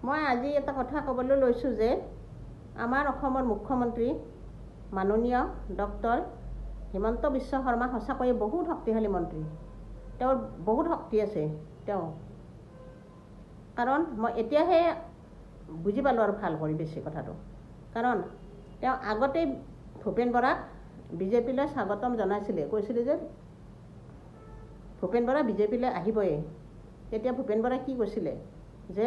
মই আজি এটা কথা ক'বলৈ লৈছোঁ যে আমাৰ অসমৰ মুখ্যমন্ত্ৰী মাননীয় ডক্টৰ হিমন্ত বিশ্ব শৰ্মা সঁচাকৈয়ে বহুত শক্তিশালী মন্ত্ৰী। তেওঁৰ বহুত শক্তি আছে তেওঁ, কাৰণ মই এতিয়াহে বুজি পালোঁ আৰু ভাল কৰি বেছি কথাটো। কাৰণ তেওঁ আগতেই ভূপেন বৰাক বিজেপিলৈ স্বাগতম জনাইছিলে, কৈছিলে যে ভূপেন বৰা বিজেপিলৈ আহিবই। তেতিয়া ভূপেন বৰাই কি কৈছিলে যে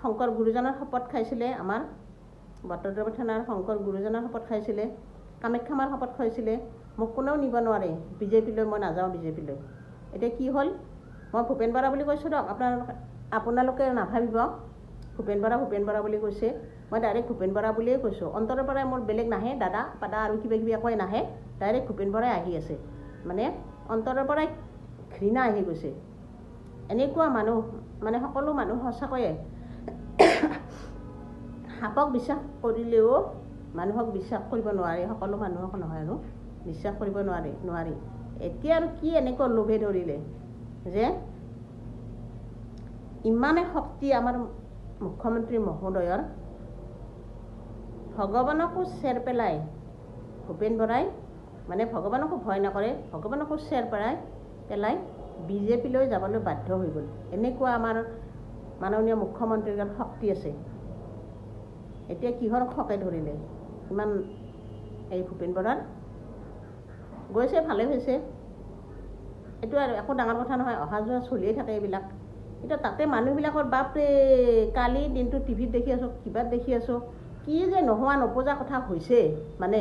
শংকৰ গুৰুজনাৰ শপত খাইছিলে, আমাৰ বটদ্ৰৱা থানাৰ শংকৰ গুৰুজনাৰ শপত খাইছিলে, কামাখ্যা মাৰ শপত খাইছিলে, মোক কোনেও নিব নোৱাৰে বিজেপিলৈ, মই নাযাওঁ বিজেপিলৈ। এতিয়া কি হ'ল, মই ভূপেন বৰা বুলি কৈছোঁ দিয়ক, আপোনালোকে নাভাবিব ভূপেন বৰা বুলি কৈছে। মই ডাইৰেক্ট ভূপেন বৰা বুলিয়ে কৈছোঁ, অন্তৰৰ পৰাই মোৰ বেলেগ নাহে, দাদা পাদা আৰু কিবা কিবি একোৱে নাহে, ডাইৰেক্ট ভূপেন বৰাই আহি আছে, মানে অন্তৰৰ পৰাই ঘৃণা আহি গৈছে। এনেকুৱা মানুহ, মানে সকলো মানুহ সঁচাকৈয়ে সাপক বিশ্বাস কৰিলেও মানুহক বিশ্বাস কৰিব নোৱাৰি, সকলো মানুহক নহয় আৰু বিশ্বাস কৰিব নোৱাৰি। এতিয়া আৰু কি এনেকুৱা লোভে ধৰিলে যে ইমানে শক্তি আমাৰ মুখ্যমন্ত্ৰী মহোদয়ৰ, ভগৱানকো চেৰ পেলাই ভূপেন বৰাই, মানে ভগৱানকো ভয় নকৰে, ভগৱানকো চেৰ পেলাই বিজেপিলৈ যাবলৈ বাধ্য হৈ গ'ল। এনেকুৱা আমাৰ মাননীয় মুখ্যমন্ত্ৰীৰ গাত শক্তি আছে। এতিয়া কিহৰ খকে ধৰিলে ইমান এই ভূপেন বৰাৰ? গৈছে ভালে হৈছে, এইটো আৰু একো ডাঙৰ কথা নহয়, অহা যোৱা চলিয়ে থাকে এইবিলাক। এতিয়া তাতে মানুহবিলাকৰ বাপৰে, কালি দিনটো টিভিত দেখি আছোঁ, কিবাত দেখি আছোঁ, কি যে নোহোৱা নপজা কথা হৈছে। মানে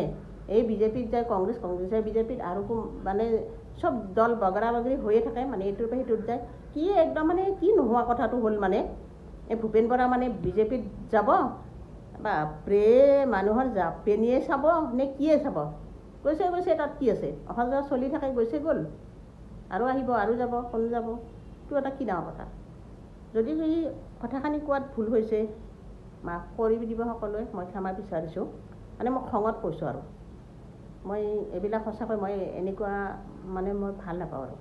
এই বিজেপিত যায় কংগ্ৰেছে বিজেপিত, আৰু মানে চব দল বগৰা বগৰী হৈয়ে থাকে, মানে এইটোৰ পৰা সেইটোত যায়। কি একদম মানে কি নোহোৱা কথাটো হ'ল, মানে এই ভূপেন বৰা মানে বিজেপিত যাব, বাপৰে মানুহৰ জাপেনিয়ে চাব নে কিয়ে চাব? গৈছে তাত কি আছে, অহা যোৱা চলি থাকে, গৈছে গ'ল, আৰু আহিব আৰু যাব, কোন যাব, এইটো এটা কি ডাঙৰ কথা। যদি এই কথাখিনি কোৱাত ভুল হৈছে মাফ কৰি দিব সকলোৱে, মই ক্ষমা বিচাৰিছোঁ। মানে মই খঙত কৈছোঁ আৰু মই এইবিলাক সঁচাকৈ মই এনেকুৱা মানে মই ভাল নাপাওঁ আৰু।